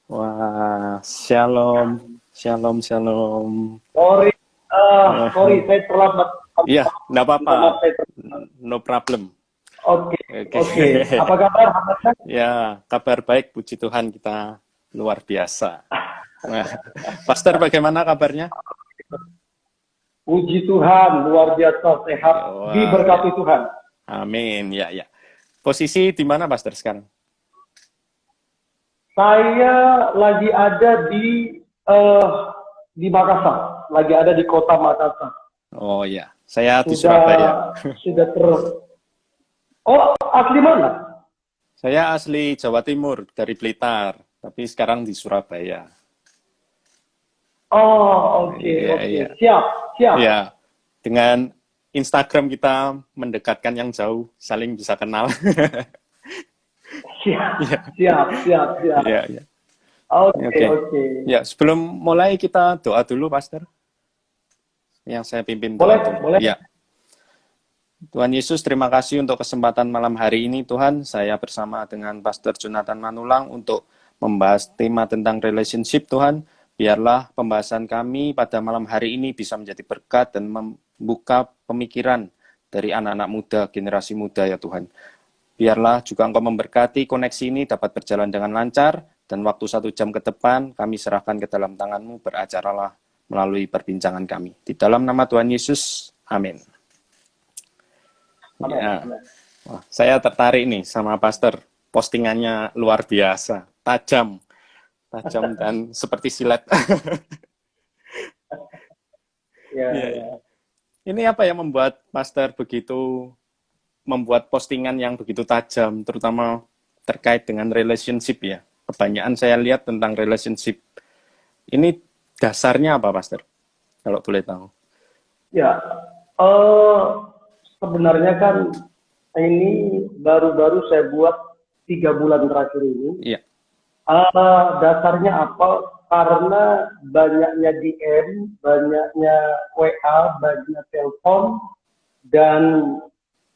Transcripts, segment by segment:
Wah, shalom, shalom, shalom. Sorry, sorry, Eh, saya terlambat. Iya, enggak apa-apa. Minta maaf, saya terlambat. No problem. Oke, Oke. oke. Apa kabar, Mas Hasan? Ya, kabar baik, puji Tuhan kita luar biasa. Nah, Pastor bagaimana kabarnya? Puji Tuhan, luar biasa sehat, Wah, ya. diberkati Tuhan. Amin, ya, ya. Posisi di mana, Pastor, sekarang? Saya lagi ada eh, di Makassar, lagi ada di kota Makassar. Oh ya, saya di Sudah, Surabaya. sudah Oh, asli mana? Saya asli Jawa Timur, dari Blitar, tapi sekarang di Surabaya. Oh, oke, Iya, oke. iya. Siap, siap. Ya, dengan Instagram kita mendekatkan yang jauh, saling bisa kenal. Siap, Iya, siap, siap, siap. iya, iya. Oke, Oke. oke. Ya, sebelum mulai kita doa dulu, Pastor. Yang saya pimpin doa Boleh, dulu. boleh. Ya, Tuhan Yesus, terima kasih untuk kesempatan malam hari ini, Tuhan. Saya bersama dengan Pastor Jonathan Manulang untuk membahas tema tentang relationship, Tuhan. Biarlah pembahasan kami pada malam hari ini bisa menjadi berkat dan membuka pemikiran dari anak-anak muda, generasi muda ya Tuhan. Biarlah juga Engkau memberkati koneksi ini dapat berjalan dengan lancar, dan waktu 1 jam ke depan kami serahkan ke dalam tangan-Mu, beracaralah melalui perbincangan kami. Di dalam nama Tuhan Yesus, amin. Amin, Ya, amin. wah, saya tertarik nih sama Pastor. Postingannya luar biasa, tajam, tajam dan seperti silet. Ya, Iya, iya. ya. Ini apa yang membuat Pastor begitu membuat postingan yang begitu tajam, terutama terkait dengan relationship ya. Kebanyakan saya lihat tentang relationship. Ini dasarnya apa, Pastor? Kalau boleh tahu. Ya, eh, sebenarnya kan ini baru-baru saya buat 3 bulan terakhir ini. Iya, Dasarnya apa? Karena banyaknya DM, banyaknya WA, banyaknya telepon, dan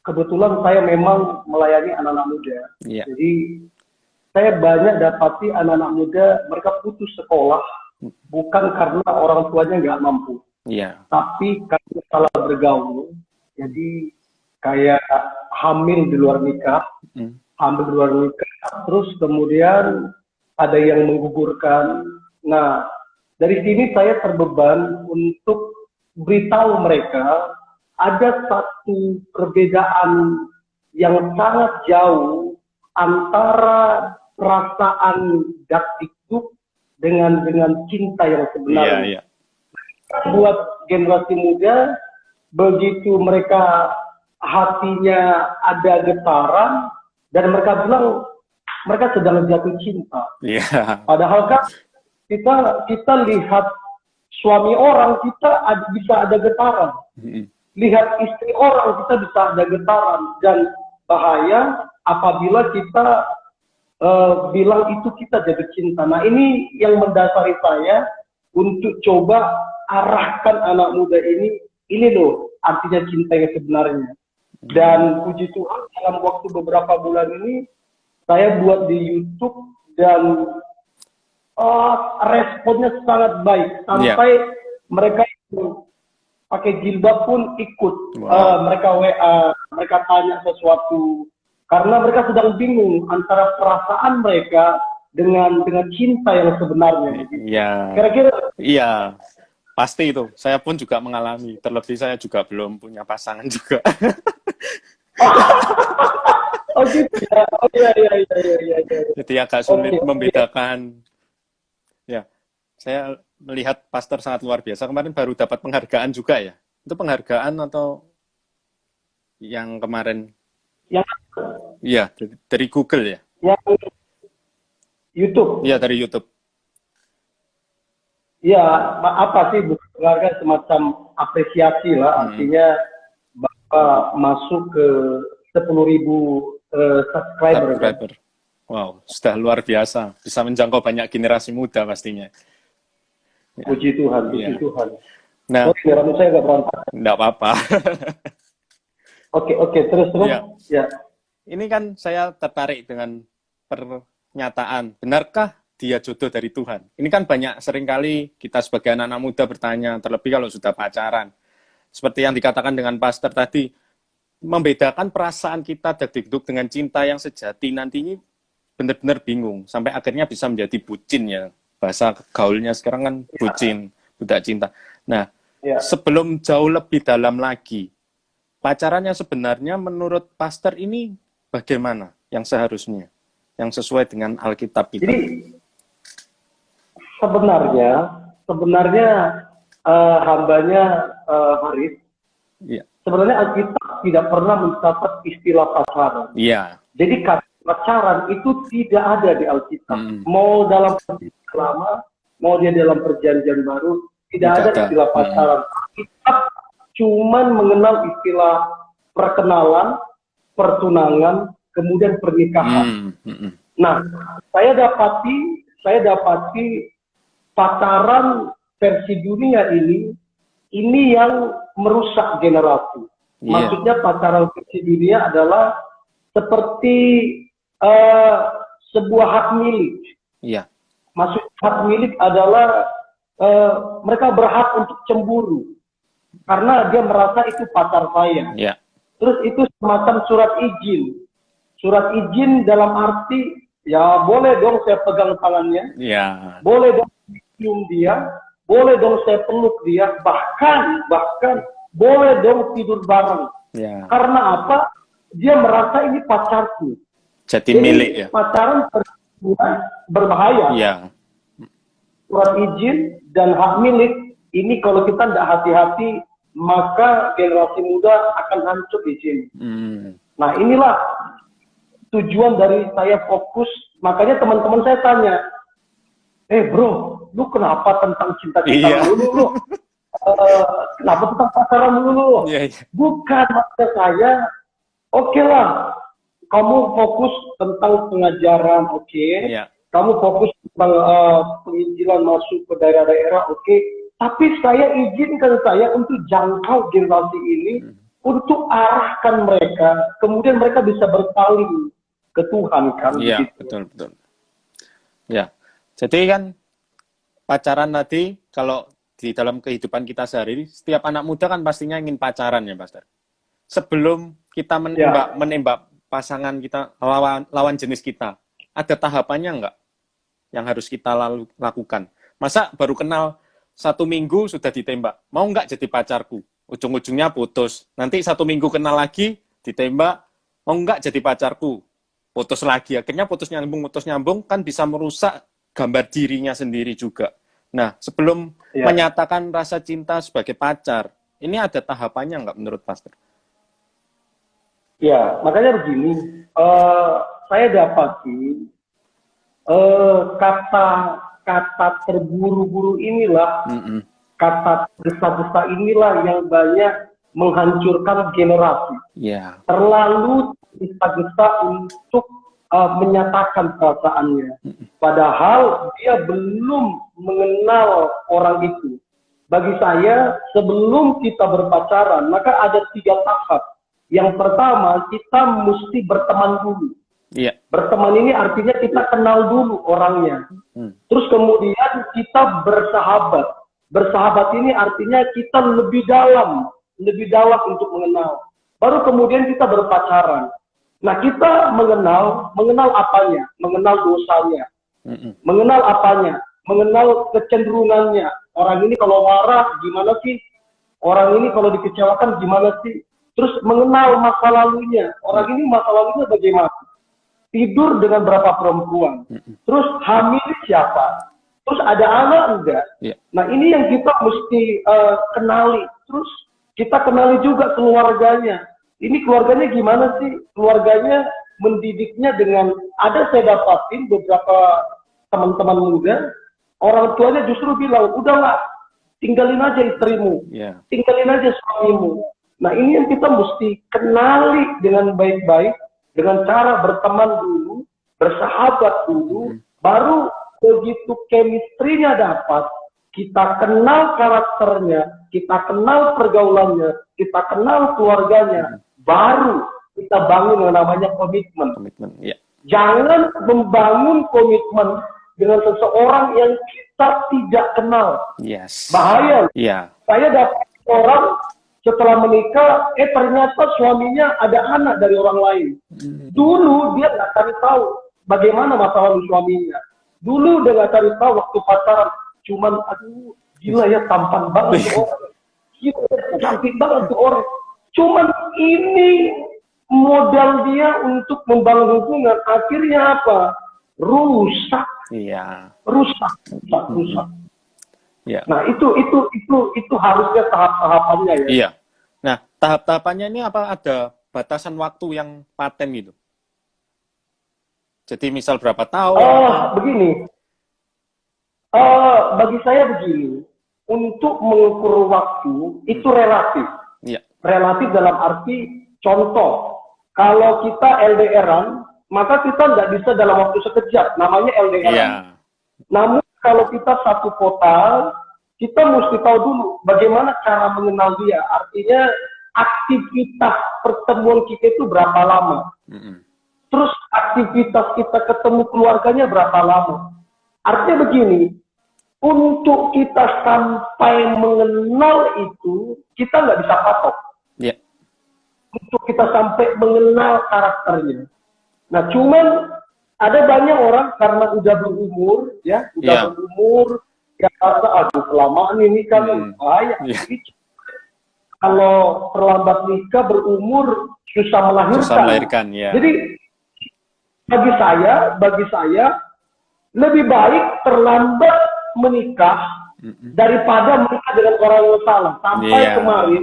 kebetulan saya memang melayani anak-anak muda. iya, Jadi saya banyak dapati anak-anak muda mereka putus sekolah bukan karena orang tuanya nggak mampu, iya, tapi karena salah bergaul. Jadi kayak hamil di luar nikah, mm, terus kemudian ada yang menggugurkan. Nah, dari sini saya terbeban untuk beritahu mereka ada satu perbedaan yang sangat jauh antara perasaan dakdikduk dengan cinta yang iya, sebenarnya. iya, Buat generasi muda, begitu mereka hatinya ada getaran dan mereka bilang mereka sedang jatuh cinta. iya, Padahal kan kita lihat suami orang kita bisa ada getaran, mm, lihat istri orang kita bisa ada getaran, dan bahaya apabila kita bilang itu kita jatuh cinta. Nah, ini yang mendasari saya untuk coba arahkan anak muda ini loh artinya cinta yang sebenarnya. Dan puji Tuhan dalam waktu beberapa bulan ini saya buat di YouTube dan responnya sangat baik iya, sampai mereka yang pakai jilbab pun ikut. wow, Mereka WA, mereka tanya sesuatu karena mereka sedang bingung antara perasaan mereka dengan cinta yang sebenarnya. iya, Kira-kira iya, pasti itu. Saya pun juga mengalami. Terlebih saya juga belum punya pasangan juga. oh gitu ya. Oh iya iya iya iya iya. Iya. Jadi agak Oke sulit oke. membedakan. Ya, saya melihat Pastor sangat luar biasa. Kemarin baru dapat penghargaan juga ya. Itu penghargaan atau yang kemarin? Yang Iya, dari Google ya. yang Iya, YouTube. dari YouTube. Ya, apa sih keluarga semacam apresiasi lah, Hmm, artinya Bapak masuk ke 10.000 subscriber kan. subscriber. Wow, sudah luar biasa. Bisa menjangkau banyak generasi muda pastinya. Ya, Puji Tuhan, puji iya. Tuhan. Nah, Sorry, rambut saya agak berantakan. enggak apa-apa. Oke, oke, terus terus. Ya, Ya, ini kan saya tertarik dengan pernyataan. Benarkah dia jodoh dari Tuhan? Ini kan banyak seringkali kita sebagai anak-anak muda bertanya, terlebih kalau sudah pacaran. Seperti yang dikatakan dengan pastor tadi, membedakan perasaan kita dagdikduk dengan cinta yang sejati nantinya benar-benar bingung. Sampai akhirnya bisa menjadi bucin ya. Bahasa gaulnya sekarang kan bucin, budak cinta. Nah, sebelum jauh lebih dalam lagi, pacaran yang sebenarnya menurut pastor ini bagaimana yang seharusnya? Yang sesuai dengan Alkitab itu. Jadi sebenarnya hambanya Haris, sebenarnya Alkitab tidak pernah mencatat istilah pacaran. Jadi kata pacaran itu tidak ada di Alkitab. Mau dalam perjanjian lama, mau dia dalam perjanjian baru, tidak ada istilah pacaran. Alkitab cuman mengenal istilah perkenalan, pertunangan, kemudian pernikahan. Nah, saya dapati pacaran versi dunia ini yang merusak generasi. Maksudnya pacaran versi dunia adalah seperti sebuah hak milik. Maksud hak milik adalah mereka berhak untuk cemburu karena dia merasa itu pacar saya. Terus itu semacam surat izin. Surat izin dalam arti ya boleh dong saya pegang tangannya, boleh dong cium dia, boleh dong saya peluk dia, bahkan boleh dong tidur bareng. Karena apa? Dia merasa ini pacarku. Jadi milik ya. Pacaran berbahaya. Surat izin dan hak milik ini kalau kita tidak hati-hati maka generasi muda akan hancur di sini. Nah inilah tujuan dari saya fokus. Makanya teman-teman saya tanya, bro, lu kenapa tentang cinta-cinta dulu? Kenapa tentang pacaran dulu? Bukan, maksud saya, oke lah, kamu fokus tentang pengajaran, kamu fokus tentang penginjilan masuk ke daerah-daerah, tapi saya izinkan saya untuk jangkau generasi ini, untuk arahkan mereka, kemudian mereka bisa berpaling ke Tuhan kan. Betul. Jadi kan pacaran tadi kalau di dalam kehidupan kita sehari-hari, setiap anak muda kan pastinya ingin pacaran ya, Pastor. Sebelum kita menembak pasangan kita, lawan jenis kita, ada tahapannya enggak yang harus kita lakukan? Masa baru kenal 1 minggu sudah ditembak, mau enggak jadi pacarku? Ujung-ujungnya putus. Nanti 1 minggu kenal lagi, ditembak, mau enggak jadi pacarku? Putus lagi. Akhirnya putus nyambung kan bisa merusak gambar dirinya sendiri juga. Nah, sebelum menyatakan rasa cinta sebagai pacar, ini ada tahapannya nggak menurut Pastor? Ya, makanya begini, saya dapati kata terburu-buru inilah, kata gesa-gesa inilah yang banyak menghancurkan generasi. Terlalu gesa-gesa untuk menyatakan perasaannya. Padahal dia belum mengenal orang itu. Bagi saya, sebelum kita berpacaran, maka ada 3 tahap. Yang pertama, kita mesti berteman dulu. Berteman ini artinya kita kenal dulu orangnya. Terus kemudian kita bersahabat. Bersahabat ini artinya kita lebih dalam untuk mengenal. Baru kemudian kita berpacaran. Nah, kita mengenal apanya? Mengenal dosanya. Mengenal apanya? Mengenal kecenderungannya. Orang ini kalau marah gimana sih? Orang ini kalau dikecewakan gimana sih? Terus mengenal masa lalunya. Orang ini masa lalunya bagaimana? Tidur dengan berapa perempuan? Terus hamil siapa? Terus ada anak enggak? Nah, ini yang kita mesti kenali. Terus kita kenali juga keluarganya. Ini keluarganya gimana sih? Keluarganya mendidiknya dengan, ada saya dapatin beberapa teman-teman muda, orang tuanya justru bilang, udahlah, tinggalin aja istrimu, tinggalin aja suamimu. Nah ini yang kita mesti kenali dengan baik-baik, dengan cara berteman dulu, bersahabat dulu, baru begitu chemistry-nya dapat, kita kenal karakternya, kita kenal pergaulannya, kita kenal keluarganya, baru kita bangun yang namanya komitmen. Jangan membangun komitmen dengan seseorang yang kita tidak kenal. Yes. Bahaya. Iya. Saya dapat orang setelah menikah, ternyata suaminya ada anak dari orang lain. Dulu dia nggak cari tahu bagaimana masa lalu suaminya. Dulu dia nggak cari tahu waktu pacaran. Cuman, aduh, gila ya, tampan banget tuh orang. Gila, cantik banget tuh orang. Cuman ini modal dia untuk membangun hubungan. Akhirnya apa? Rusak. Iya. Rusak. Iya. Nah, itu harusnya tahap-tahapannya ya. Iya. Nah, tahap-tahapannya ini apa ada batasan waktu yang paten gitu? Jadi misal berapa tahun? Begini. Bagi saya begini, untuk mengukur waktu itu relatif. Iya. Relatif dalam arti contoh, kalau kita LDRan, maka kita nggak bisa dalam waktu sekejap, namanya LDRan. Iya. Namun kalau kita satu kota, kita mesti tahu dulu bagaimana cara mengenal dia. Artinya aktivitas pertemuan kita itu berapa lama. Terus aktivitas kita ketemu keluarganya berapa lama. Artinya begini, untuk kita sampai mengenal itu, kita nggak bisa patok. Iya. Untuk kita sampai mengenal karakternya. Nah, cuman ada banyak orang karena udah berumur, ya, berumur, ya rasa, aduh, kelamaan ini kan bahaya. Kalau terlambat nikah berumur susah melahirkan. Susah melahirkan, ya. Jadi bagi saya lebih baik terlambat menikah daripada menikah dengan orang yang salah. Sampai kemarin,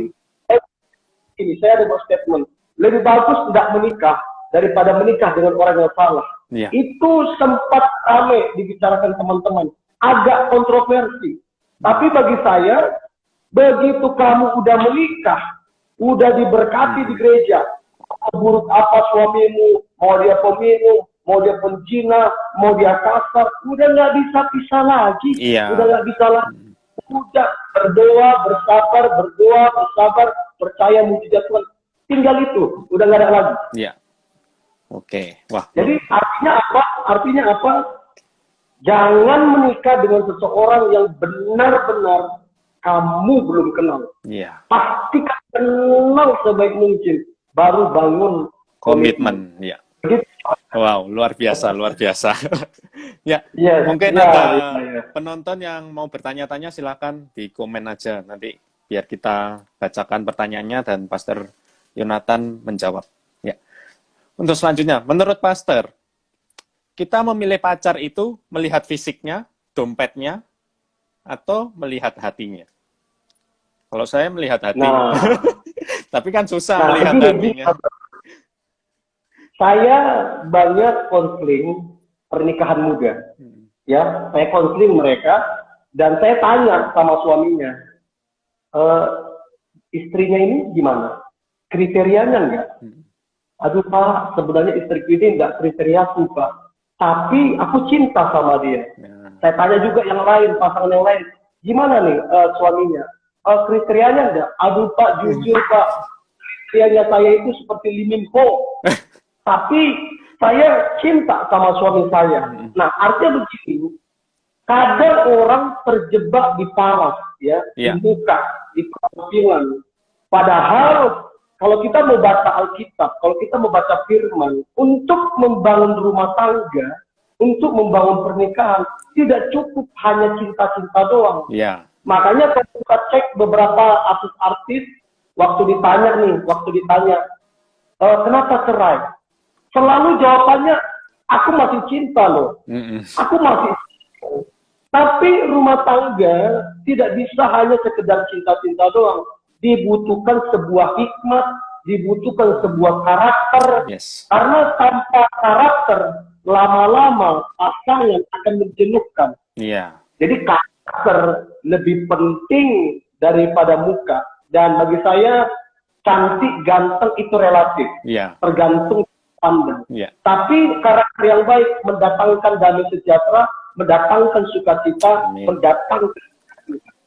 ini saya ada buat statement, lebih bagus tidak menikah daripada menikah dengan orang yang salah. Yeah. Itu sempat ramai dibicarakan teman-teman, agak kontroversi. Tapi bagi saya, begitu kamu udah menikah, udah diberkati di gereja, buruk apa suamimu, mau dia peminum, mau dia penjina, mau dia kasar, udah nggak bisa pisah lagi. Yeah. Udah nggak bisa lagi. Udah berdoa, bersabar, percaya mujizat Tuhan. Tinggal itu, udah nggak ada lagi. Iya. Oke. Wah. Jadi artinya apa? Jangan menikah dengan seseorang yang benar-benar kamu belum kenal. Iya. Pastikan kenal sebaik mungkin, baru bangun komitmen. Iya. Begitu. Wow, luar biasa. Ya, yes, mungkin ada penonton yang mau bertanya-tanya, silakan di komen aja nanti biar kita bacakan pertanyaannya dan Pastor Yonatan menjawab. Ya. Untuk selanjutnya, menurut Pastor, kita memilih pacar itu melihat fisiknya, dompetnya, atau melihat hatinya? Kalau saya melihat hati, tapi kan susah melihat hatinya. Saya banyak konseling pernikahan muda, ya, saya konseling mereka dan saya tanya sama suaminya, istrinya ini gimana? Kriterianya enggak? Aduh Pak, sebenarnya istriku ini enggak kriteriaku Pak, tapi aku cinta sama dia. Saya tanya juga yang lain, pasangan yang lain, gimana nih suaminya? Kriterianya enggak? Aduh Pak, jujur Pak, kriterianya saya itu seperti Lee Min Ho. Tapi saya cinta sama suami saya. Nah, artinya begini, kadang orang terjebak di paras, ya, di muka, di penampilan. Padahal kalau kita mau baca Alkitab, kalau kita mau baca Firman, untuk membangun rumah tangga, untuk membangun pernikahan, tidak cukup hanya cinta-cinta doang. Yeah. Makanya kalau kita cek beberapa artis, waktu ditanya, kenapa cerai? Selalu jawabannya, aku masih cinta loh. Aku masih cinta. Tapi rumah tangga tidak bisa hanya sekedar cinta-cinta doang. Dibutuhkan sebuah hikmat, dibutuhkan sebuah karakter. Yes. Karena tanpa karakter, lama-lama pasangan akan menjenuhkan. Yeah. Jadi karakter lebih penting daripada muka. Dan bagi saya, cantik, ganteng itu relatif. Yeah. Tergantung pandang. Yeah. Tapi karakter yang baik mendatangkan damai sejahtera, mendatangkan sukacita, mendatangkan.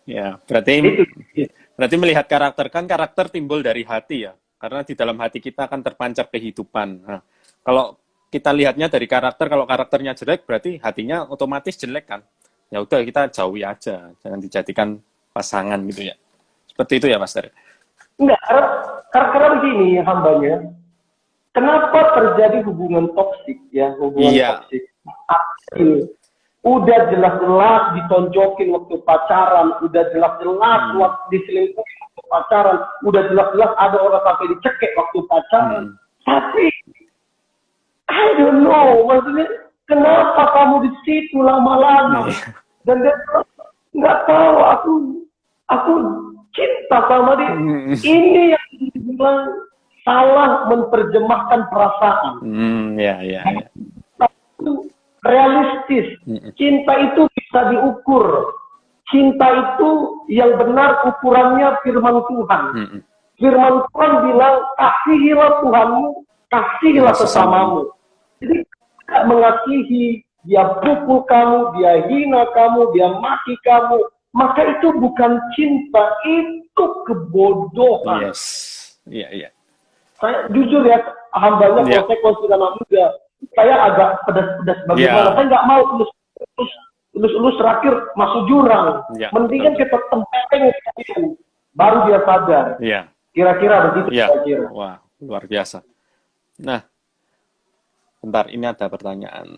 Ya, berarti melihat karakter, kan karakter timbul dari hati ya. Karena di dalam hati kita akan terpancar kehidupan. Nah, kalau kita lihatnya dari karakter, kalau karakternya jelek berarti hatinya otomatis jelek kan. Ya udah kita jauhi aja, jangan dijadikan pasangan gitu ya. Seperti itu ya, Pastor. Enggak, karena begini hambanya. Kenapa terjadi hubungan toksik ya, hubungan Iya. toksik? Ini udah jelas-jelas ditonjokin waktu pacaran, udah jelas-jelas waktu diselingkuhin waktu pacaran, udah jelas-jelas ada orang sampai dicekek waktu pacaran. Tapi I don't know, maksudnya kenapa kamu di situ lama-lama? Dan dia bilang, nggak tahu, aku cinta sama dia. Ini yang dibilang salah menerjemahkan perasaan. Ya. Itu realistis. Cinta itu bisa diukur. Cinta itu yang benar ukurannya firman Tuhan. Firman Tuhan bilang, kasihilah Tuhanmu, kasihilah sesamamu. Jadi tidak mengasihi, dia pukul kamu, dia hina kamu, dia maki kamu, maka itu bukan cinta, itu kebodohan. Yes. Iya. Saya jujur ya, hambanya kalau saya konsider anak muda, saya agak pedas-pedas bagaimana. Saya nggak mau lulus terakhir masuk jurang. Mendingan kita tempeleng sekalian, baru dia sadar. Kira-kira begitu. Kira-kira. Wah, luar biasa. Nah, bentar, ini ada pertanyaan.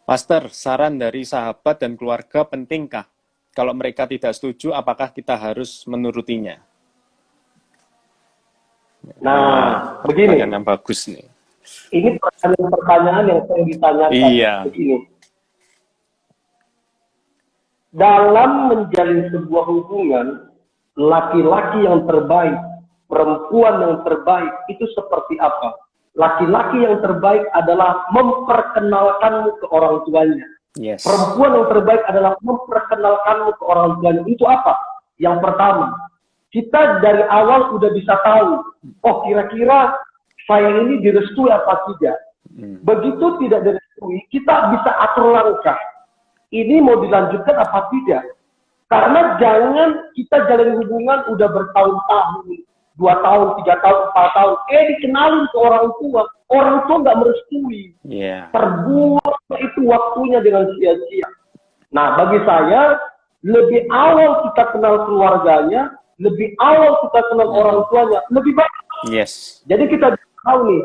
Pastor, saran dari sahabat dan keluarga pentingkah? Kalau mereka tidak setuju, apakah kita harus menurutinya? Nah, begini. Pertanyaan yang bagus nih. Ini pertanyaan yang sering ditanyakan. Iya. Begini. Dalam menjalin sebuah hubungan, laki-laki yang terbaik, perempuan yang terbaik, itu seperti apa? Laki-laki yang terbaik adalah memperkenalkanmu ke orang tuanya. Yes. Perempuan yang terbaik adalah memperkenalkanmu ke orang tuanya. Itu apa? Yang pertama, kita dari awal udah bisa tahu, oh kira-kira saya ini direstui apa tidak. Begitu tidak direstui, kita bisa atur langkah. Ini mau dilanjutkan apa tidak. Karena jangan kita jalin hubungan udah bertahun-tahun, 2 tahun, 3 tahun, 4 tahun, dikenalin ke orang tua nggak merestui. Terbuang itu waktunya dengan sia-sia. Nah, bagi saya, lebih awal kita kenal keluarganya, lebih awal kita kenal orang tuanya, lebih baik. Yes. Jadi kita tahu nih,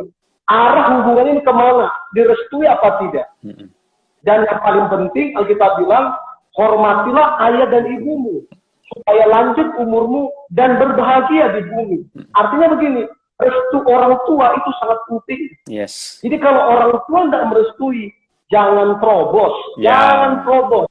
arah hubungan ini kemana, direstui apa tidak. Dan yang paling penting, Alkitab bilang, hormatilah ayah dan ibumu, supaya lanjut umurmu dan berbahagia di bumi. Artinya begini, restu orang tua itu sangat penting. Yes. Jadi kalau orang tua tidak merestui, jangan terobos, jangan terobos.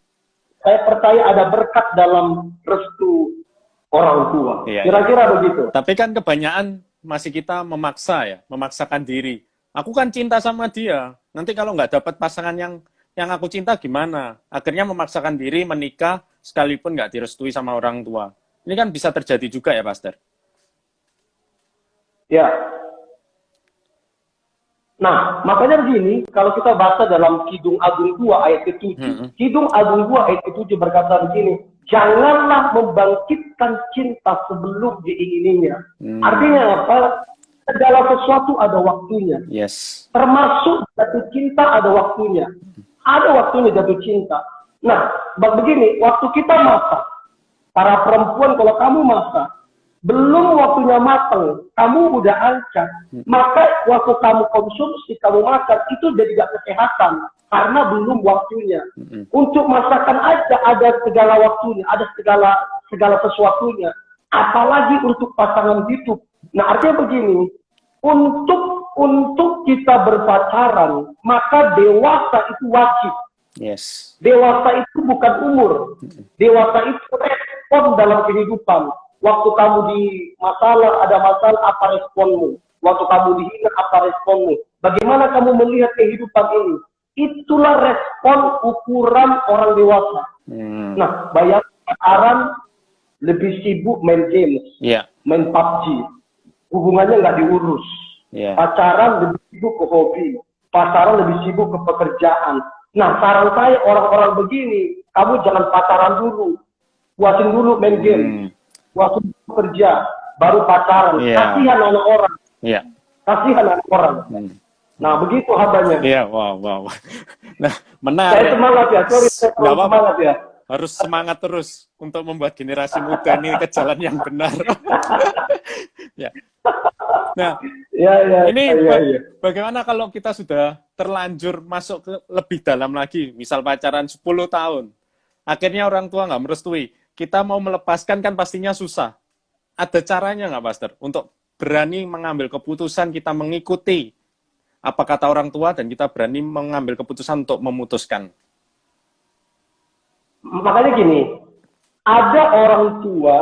Saya percaya ada berkat dalam restu orang tua. Kira-kira begitu. Tapi kan kebanyakan masih kita memaksakan diri. Aku kan cinta sama dia. Nanti kalau nggak dapat pasangan yang aku cinta gimana? Akhirnya memaksakan diri menikah sekalipun nggak direstui sama orang tua. Ini kan bisa terjadi juga ya, Pastor? Ya. Nah, makanya begini, kalau kita baca dalam Kidung Agung 2 ayat ke-7, Kidung Agung 2 ayat ke-7 berkata begini, janganlah membangkitkan cinta sebelum diingininya. Artinya apa? Segala sesuatu ada waktunya. Yes. Termasuk jatuh cinta ada waktunya. Ada waktunya jatuh cinta. Nah, begini, waktu kita masak, para perempuan kalau kamu masak, belum waktunya matang, kamu udah angkat, maka waktu kamu konsumsi, kamu makan, itu jadi gak kesehatan, karena belum waktunya. Untuk masakan aja ada segala waktunya, ada segala sesuatunya, apalagi untuk pasangan hidup. Nah, artinya begini, untuk kita berpacaran, maka dewasa itu wajib. Yes. Dewasa itu bukan umur. Dewasa itu respon dalam kehidupan. Waktu kamu di ada masalah, apa responmu? Waktu kamu dihina, apa responmu? Bagaimana kamu melihat kehidupan ini? Itulah respon ukuran orang dewasa. Nah, bayangkan pacaran lebih sibuk main games, main PUBG. Hubungannya nggak diurus. Pacaran lebih sibuk ke hobi. Pacaran lebih sibuk ke pekerjaan. Nah, saran saya orang-orang begini, kamu jangan pacaran dulu. Puasin dulu main game. Puasin dulu kerja. Baru pacaran. Kasihan anak orang. Kasihan orang. Nah, begitu hambanya. Iya, wow. Nah, Saya menarik. semangat ya, sorry, saya Nggak terlalu apa-apa. semangat ya. Harus semangat terus untuk membuat generasi muda ini ke jalan yang benar. Ya. Nah, ini bagaimana kalau kita sudah terlanjur masuk ke lebih dalam lagi, misal pacaran 10 tahun, akhirnya orang tua nggak merestui, kita mau melepaskan kan pastinya susah. Ada caranya nggak, Pastor, untuk berani mengambil keputusan kita mengikuti apa kata orang tua dan kita berani mengambil keputusan untuk memutuskan? Makanya gini, ada orang tua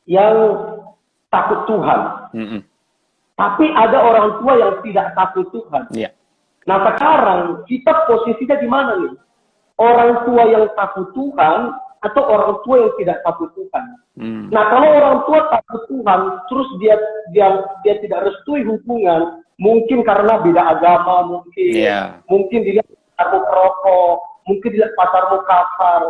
yang takut Tuhan, tapi ada orang tua yang tidak takut Tuhan. Yeah. Nah sekarang kita posisinya di mana nih? Orang tua yang takut Tuhan atau orang tua yang tidak takut Tuhan? Nah kalau orang tua takut Tuhan, terus dia tidak restui hubungan, mungkin karena beda agama, mungkin dilihat pacarmu perokok, mungkin dilihat pacarmu kasar.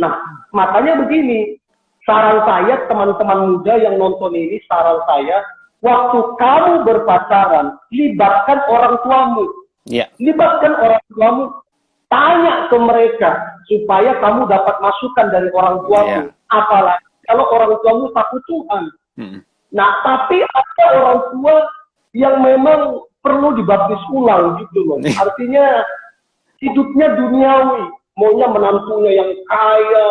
Nah makanya begini, saran saya teman-teman muda yang nonton ini, saran saya, waktu kamu berpacaran, libatkan orang tuamu. Libatkan orang tuamu, tanya ke mereka supaya kamu dapat masukan dari orang tuamu. Apalagi kalau orang tuamu takut Tuhan. Nah, tapi ada orang tua yang memang perlu dibaptis ulang gitu loh. Artinya hidupnya duniawi, maunya menantunya yang kaya,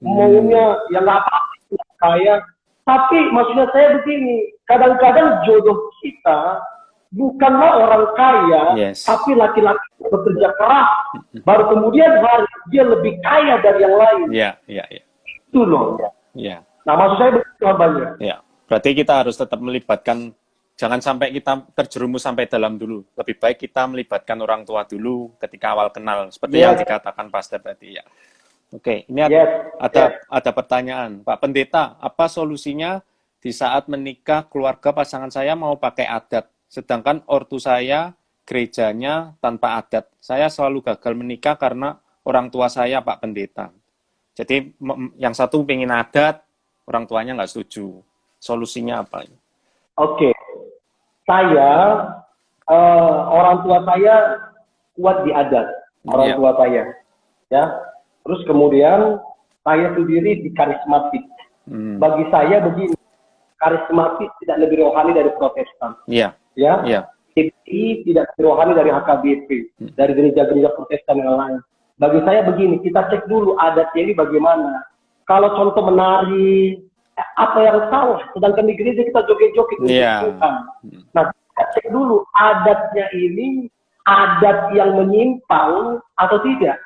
maunya yang apa-apa kaya. Tapi maksudnya saya begini, kadang-kadang jodoh kita bukanlah orang kaya, tapi laki-laki bekerja keras, baru kemudian hari dia lebih kaya dari yang lain. Itu loh. Nah, maksud saya begitu banyak. Berarti kita harus tetap melibatkan, jangan sampai kita terjerumus sampai dalam dulu. Lebih baik kita melibatkan orang tua dulu ketika awal kenal, seperti yang dikatakan Pastor tadi ya. Oke, ini ada pertanyaan, Pak Pendeta, apa solusinya di saat menikah keluarga pasangan saya mau pakai adat, sedangkan ortu saya gerejanya tanpa adat. Saya selalu gagal menikah karena orang tua saya, Pak Pendeta. Jadi yang satu pengen adat, orang tuanya nggak setuju. Solusinya apa? Oke, saya orang tua saya kuat di adat, orang tua saya, ya. Terus kemudian saya sendiri di karismatik. Bagi saya begini, karismatik tidak lebih rohani dari Protestan. GPI tidak lebih rohani dari HKBP, dari gereja-gereja Protestan yang lain. Bagi saya begini, kita cek dulu adatnya ini bagaimana. Kalau contoh menari, apa yang salah? Sedangkan di gereja kita joget-joget. Nah, kita cek dulu adatnya ini adat yang menyimpang atau tidak.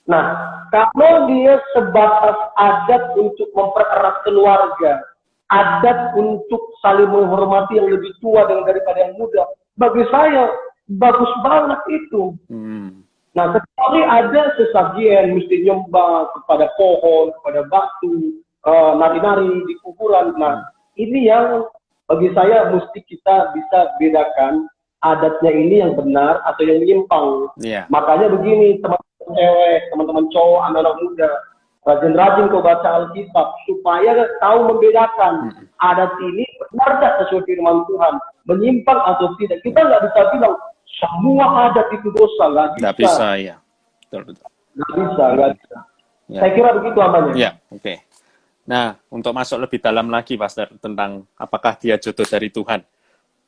Nah, kalau dia sebatas adat untuk mempererat keluarga, adat untuk saling menghormati yang lebih tua daripada yang muda, bagi saya bagus banget itu. Nah, kecuali ada sesajian, mesti nyembah kepada pohon, kepada batu, nari-nari di kuburan. Nah, ini yang bagi saya mesti kita bisa bedakan adatnya ini yang benar atau yang menyimpang. Makanya begini, teman-teman cewek, teman-teman cowok, anak-anak muda, rajin-rajin kau baca Alkitab supaya tahu membedakan adat ini benar tidak sesuai firman Tuhan, menyimpang atau tidak. Kita nggak bisa bilang semua adat itu dosa, nggak bisa. Nggak bisa, ya. Betul. Nggak bisa. Saya kira begitu apanya. Oke. Nah, untuk masuk lebih dalam lagi, Pastor, tentang apakah dia jodoh dari Tuhan.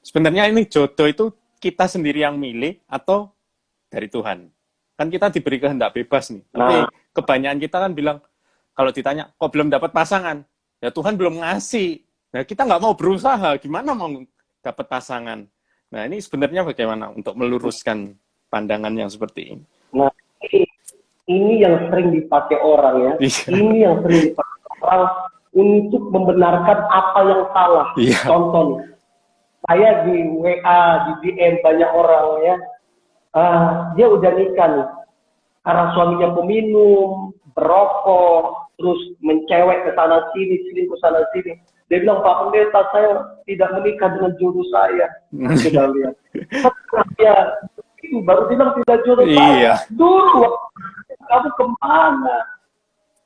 Sebenarnya ini jodoh itu kita sendiri yang milih atau dari Tuhan? Kan kita diberi kehendak bebas nih. Tapi kebanyakan kita kan bilang, kalau ditanya, kok belum dapat pasangan? Ya Tuhan belum ngasih. Nah, kita nggak mau berusaha, gimana mau dapat pasangan? Nah, ini sebenarnya bagaimana untuk meluruskan pandangan yang seperti ini? Nah, ini yang sering dipakai orang ya. Ini yang sering dipakai orang untuk membenarkan apa yang salah. Contoh, saya di WA, di DM banyak orang ya, dia udah nikah nih, karena suaminya peminum, berokok, terus mencewek ke sana sini, selingkuh sana sini. Dia bilang, Pak Pendeta, saya tidak menikah dengan jodoh saya. Kita lihat. Ya, itu baru bilang tidak jodoh saya. Dulu, kamu kemana?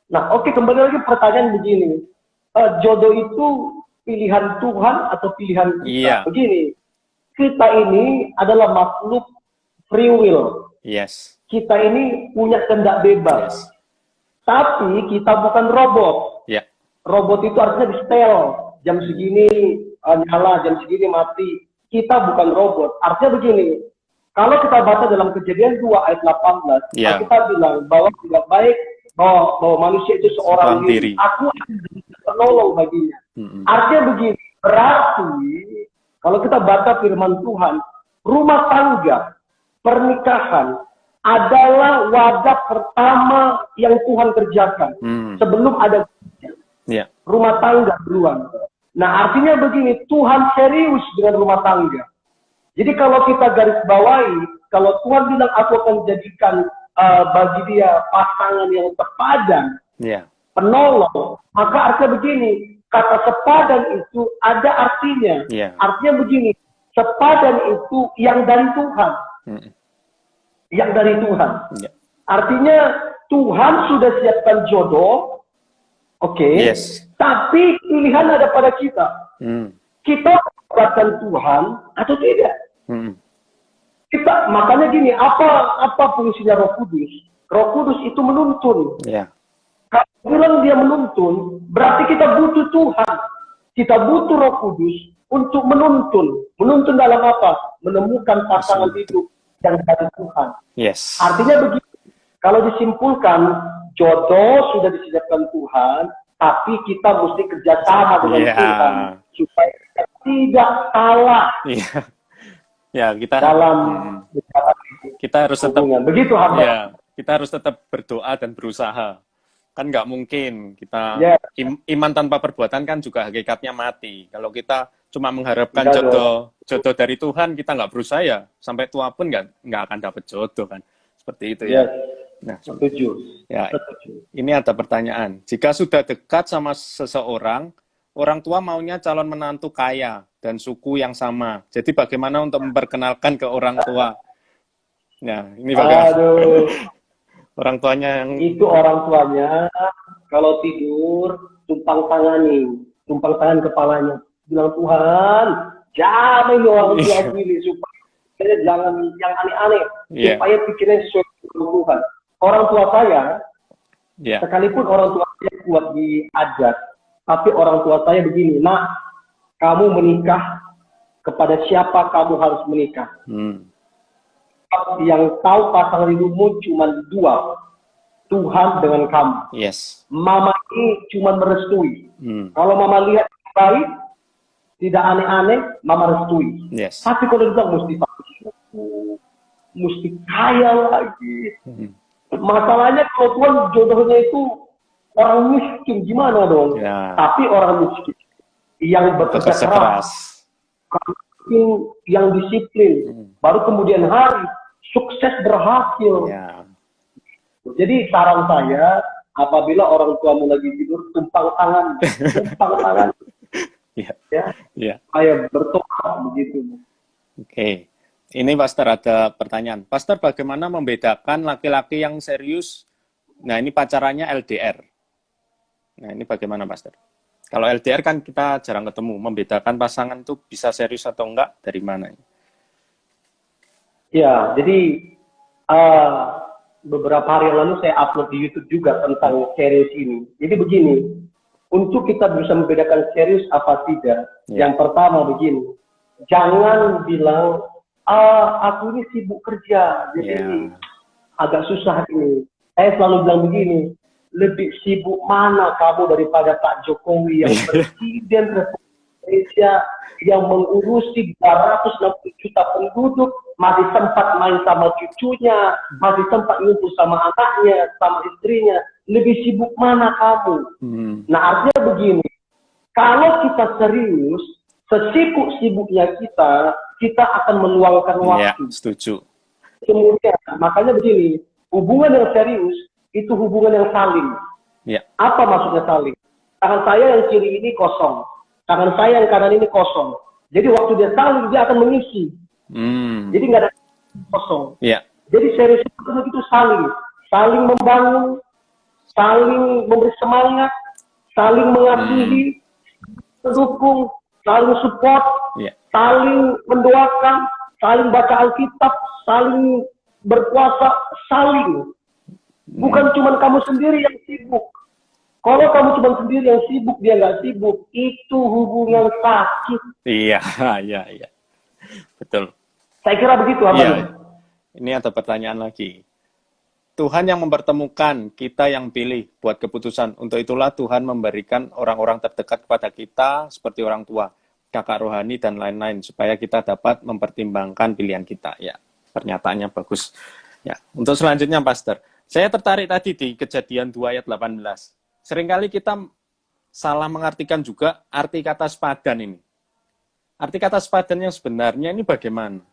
Nah, oke, kembali lagi pertanyaan begini. Jodoh itu pilihan Tuhan atau pilihan kita? Begini, kita ini adalah makhluk free will. Yes. Kita ini punya kehendak bebas. Yes. Tapi kita bukan robot. Ya. Robot itu artinya di setel. Jam segini nyala, jam segini mati. Kita bukan robot. Artinya begini, kalau kita baca dalam Kejadian 2 ayat 18, Ya. kita bilang bahwa tidak baik bahwa manusia itu seorang diri. Aku akan jadi penolong baginya. Artinya begini, berarti kalau kita baca firman Tuhan, rumah tangga, pernikahan adalah wadah pertama yang Tuhan kerjakan sebelum ada rumah tangga duluan. Nah, artinya begini, Tuhan serius dengan rumah tangga. Jadi kalau kita garis bawahi, kalau Tuhan bilang aku akan jadikan bagi dia pasangan yang sepadan, penolong, maka artinya begini, kata sepadan itu ada artinya. Artinya begini, sepadan itu yang dari Tuhan. Yang dari Tuhan. Artinya Tuhan sudah siapkan jodoh, oke, tapi pilihan ada pada kita. Kita mendapatkan Tuhan atau tidak? Kita, makanya gini, apa fungsinya Roh Kudus? Roh Kudus itu menuntun. Kalau bilang dia menuntun, berarti kita butuh Tuhan. Kita butuh Roh Kudus untuk menuntun. Menuntun dalam apa? Menemukan pasangan hidup yang dari Tuhan. Artinya begini, kalau disimpulkan, jodoh sudah disediakan Tuhan, tapi kita mesti kerjasama dengan Tuhan supaya kita tidak salah. Kita dalam kita harus tetap begitu hamba. Kita harus tetap berdoa dan berusaha. Kan nggak mungkin kita iman tanpa perbuatan kan juga hakikatnya mati. Kalau kita cuma mengharapkan jodoh dari Tuhan, kita nggak berusaha ya, sampai tua pun nggak akan dapat jodoh kan. Seperti itu ya. Nah, setuju. Ini ada pertanyaan. Jika sudah dekat sama seseorang, orang tua maunya calon menantu kaya dan suku yang sama. Jadi bagaimana untuk memperkenalkan ke orang tua? Nah, ini bagaimana? Orang tuanya yang... Itu orang tuanya, kalau tidur, tumpang tangan kepalanya. Bilang, Tuhan, jangan ini orang tua pilih, supaya jangan yang aneh-aneh, supaya pikirnya sesuai dengan Tuhan. Orang tua saya, sekalipun orang tua saya kuat diajar, tapi orang tua saya begini, nak, kamu menikah, kepada siapa kamu harus menikah? Yang tahu pasangan hidupmu cuma dua, Tuhan dengan kamu. Mama ini cuma merestui. Kalau mama lihat baik, tidak aneh-aneh, mama restui. Tapi kalau bilang mesti kaya lagi. Masalahnya kalau Tuhan jodohnya itu orang miskin, gimana dong? Tapi orang miskin yang bekerja keras, yang disiplin, baru kemudian hari sukses berhasil. Jadi saran saya, apabila orang tuamu lagi tidur, tumpang tangan. Supaya bertobat begitu. Ini Pastor ada pertanyaan. Pastor, bagaimana membedakan laki-laki yang serius? Nah, ini pacarannya LDR. Nah, ini bagaimana Pastor? Kalau LDR kan kita jarang ketemu. Membedakan pasangan itu bisa serius atau enggak, dari mana? Ya, jadi beberapa hari yang lalu saya upload di YouTube juga tentang serius ini. Jadi begini, untuk kita bisa membedakan serius apa tidak, yang pertama begini, jangan bilang, aku ini sibuk kerja, jadi agak susah ini. Saya selalu bilang begini, lebih sibuk mana kamu daripada Pak Jokowi yang Presiden Republik Indonesia yang mengurusi 260 juta penduduk, masih sempat main sama cucunya, masih sempat ngumpul sama anaknya, sama istrinya. Lebih sibuk mana kamu? Nah, artinya begini, kalau kita serius, sesibuk-sibuknya kita akan meluangkan waktu. Setuju. Kemudian, makanya begini, hubungan yang serius itu hubungan yang saling. Apa maksudnya saling? Tangan saya yang kiri ini kosong, tangan saya yang kanan ini kosong. Jadi waktu dia saling, dia akan mengisi. Jadi nggak ada kosong. Jadi serius itu saling membangun, saling memberi semangat, saling mengasihi, mendukung, saling support, saling mendoakan, saling baca Alkitab, saling berpuasa, saling. Bukan cuma kamu sendiri yang sibuk. Kalau kamu cuma sendiri yang sibuk, dia nggak sibuk, itu hubungan sakit. Iya, iya, iya. Betul. Saya kira begitu, Iya. Ini ada pertanyaan lagi. Tuhan yang mempertemukan, kita yang pilih buat keputusan. Untuk itulah Tuhan memberikan orang-orang terdekat kepada kita, seperti orang tua, kakak rohani, dan lain-lain, supaya kita dapat mempertimbangkan pilihan kita. Ya, pernyataannya bagus. Ya, untuk selanjutnya, Pastor. Saya tertarik tadi di Kejadian 2 ayat 18. Seringkali kita salah mengartikan juga arti kata sepadan ini. Arti kata sepadan yang sebenarnya ini bagaimana?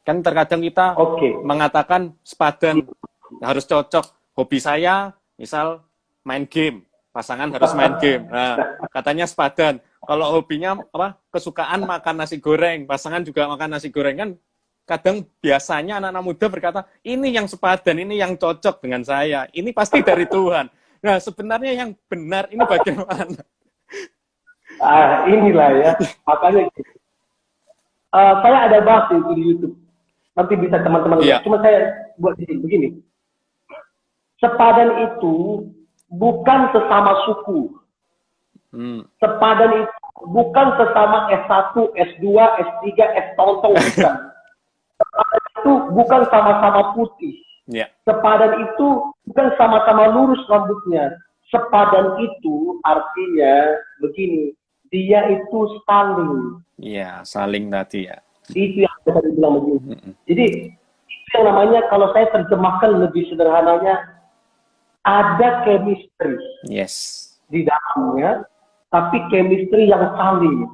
Kan terkadang kita mengatakan sepadan harus cocok. Hobi saya, misal main game. Pasangan harus main game. Nah, katanya sepadan. Kalau hobinya kesukaan makan nasi goreng, pasangan juga makan nasi goreng. Kan kadang biasanya anak-anak muda berkata, ini yang sepadan, ini yang cocok dengan saya. Ini pasti dari Tuhan. Nah, sebenarnya yang benar ini bagaimana? Inilah ya. Makanya saya ada bahas itu di YouTube. Nanti bisa teman-teman lihat. Cuma saya buat begini. Sepadan itu bukan sesama suku. Sepadan itu bukan sesama S1, S2, S3, S-tong-tong. Bukan. Sepadan itu bukan sama-sama putih. Sepadan itu bukan sama-sama lurus rambutnya. Sepadan itu artinya begini. Dia itu saling. Iya, saling tadi ya. Itu yang saya bilang begini. Jadi itu yang namanya, kalau saya terjemahkan lebih sederhananya, ada chemistry di dalamnya, tapi chemistry yang saling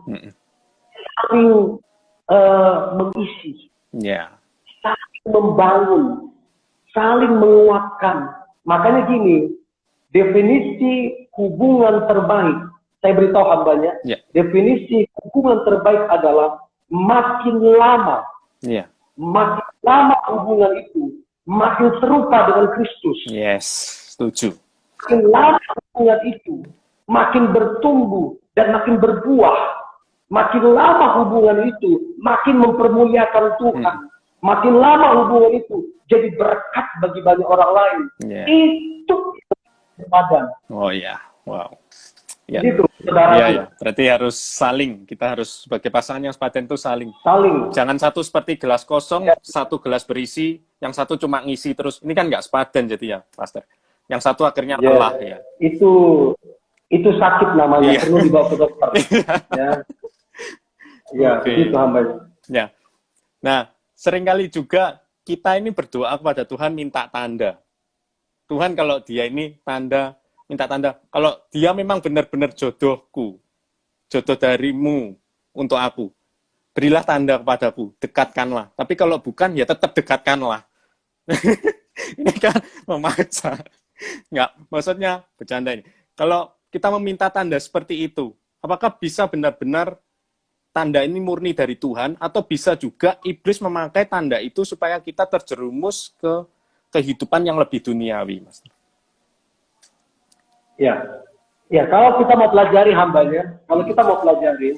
mengisi, saling membangun, saling menguatkan. Makanya gini, definisi hubungan terbaik, saya beritahu hambanya, definisi hubungan terbaik adalah makin lama hubungan itu, makin serupa dengan Kristus. Yes, setuju. Makin lama hubungan itu, makin bertumbuh dan makin berbuah. Makin lama hubungan itu, makin mempermuliakan Tuhan. Makin lama hubungan itu, jadi berkat bagi banyak orang lain. Itu sepadan. Oh iya, wow. Ya. Itu, ya. Berarti harus saling. Kita harus sebagai pasangan yang sepadan itu saling. Jangan satu seperti gelas kosong, satu gelas berisi, yang satu cuma ngisi terus. Ini kan nggak sepadan jadi ya, Pastor. Yang satu akhirnya lelah ya. Itu sakit namanya, perlu dibawa ke dokter. Itu hamba. Ya. Nah, seringkali juga kita ini berdoa kepada Tuhan minta tanda. Tuhan kalau dia ini minta tanda. Kalau dia memang benar-benar jodohku, jodoh darimu untuk aku, berilah tanda kepadaku, dekatkanlah. Tapi kalau bukan, ya tetap dekatkanlah. Ini kan memaksa. Enggak, maksudnya bercanda ini. Kalau kita meminta tanda seperti itu, apakah bisa benar-benar tanda ini murni dari Tuhan, atau bisa juga iblis memakai tanda itu supaya kita terjerumus ke kehidupan yang lebih duniawi, Mas? Ya, kalau kita mau pelajari hambanya, kalau kita mau pelajari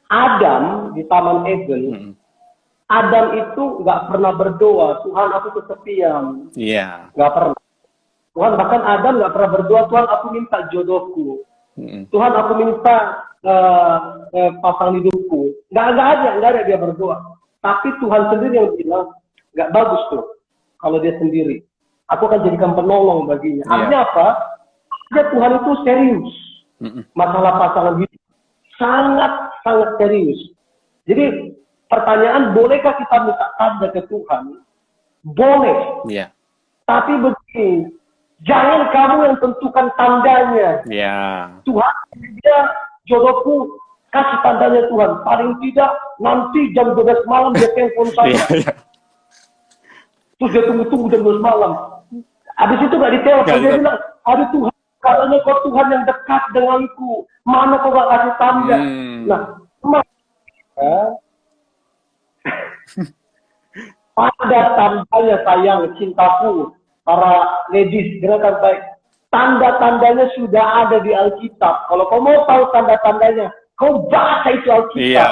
Adam di Taman Eden, Adam itu nggak pernah berdoa, Tuhan aku kesepian. Nggak pernah. Tuhan, bahkan Adam nggak pernah berdoa, Tuhan aku minta jodohku. Tuhan aku minta pasangan hidupku. Nggak ada dia berdoa. Tapi Tuhan sendiri yang bilang, nggak bagus tuh kalau dia sendiri. Aku akan jadikan penolong baginya. Artinya apa? Tuhan itu serius. Masalah pasangan hidup sangat serius. Jadi pertanyaan, bolehkah kita minta tanda ke Tuhan? Boleh. Tapi begini, jangan kamu yang tentukan tandanya. Tuhan, dia jodohku, kasih tandanya Tuhan. Paling tidak nanti jam 12 malam dia telepon saya. Terus dia tunggu jam 12 malam. Habis itu nggak ditelepon, dia bilang, aduh Tuhan, katanya kau Tuhan yang dekat denganku, mana kau gak kasih tanda? Nah, tanda-tandanya sayang, cintaku, para ladies, dengarkan baik. Tanda-tandanya sudah ada di Alkitab. Kalau kau mau tahu tanda-tandanya, kau baca itu Alkitab. Iya.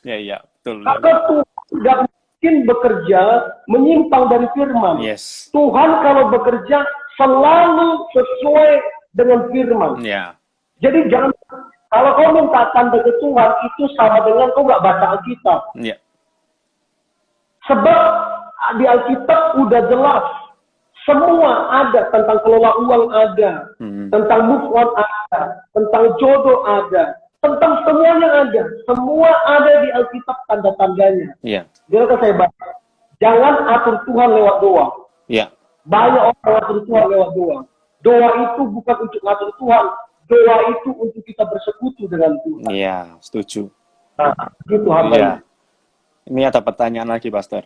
Iya, betul. Karena Tuhan tidak mungkin bekerja menyimpang dari firman. Yes. Tuhan kalau bekerja selalu sesuai dengan firman. Iya. Jadi jangan, kalau kau minta tanda ke Tuhan, itu sama dengan kau nggak baca Alkitab. Iya. Sebab di Alkitab udah jelas. Semua ada, tentang kelola uang ada, tentang move on ada, tentang jodoh ada, tentang semuanya ada. Semua ada di Alkitab tanda-tandanya. Iya. Biarkan saya baca. Jangan atur Tuhan lewat doa. Iya. Banyak orang atur Tuhan lewat doa. Doa itu bukan untuk atur Tuhan. Doa itu untuk kita bersekutu dengan Tuhan. Iya, setuju. Nah, gitu hamba. Iya. Ini ada pertanyaan lagi, Pastor.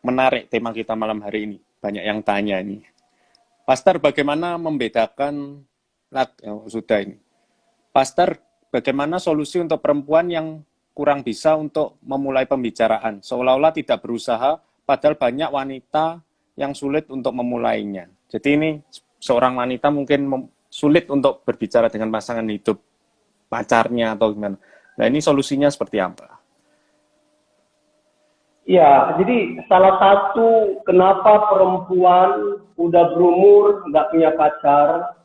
Menarik tema kita malam hari ini. Banyak yang tanya ini. Pastor, bagaimana membedakan sudah ini. Pastor, bagaimana solusi untuk perempuan yang kurang bisa untuk memulai pembicaraan? Seolah-olah tidak berusaha, padahal banyak wanita yang sulit untuk memulainya. Jadi ini seorang wanita mungkin sulit untuk berbicara dengan pasangan hidup, pacarnya atau gimana. Nah, ini solusinya seperti apa? Ya, jadi salah satu kenapa perempuan udah berumur nggak punya pacar,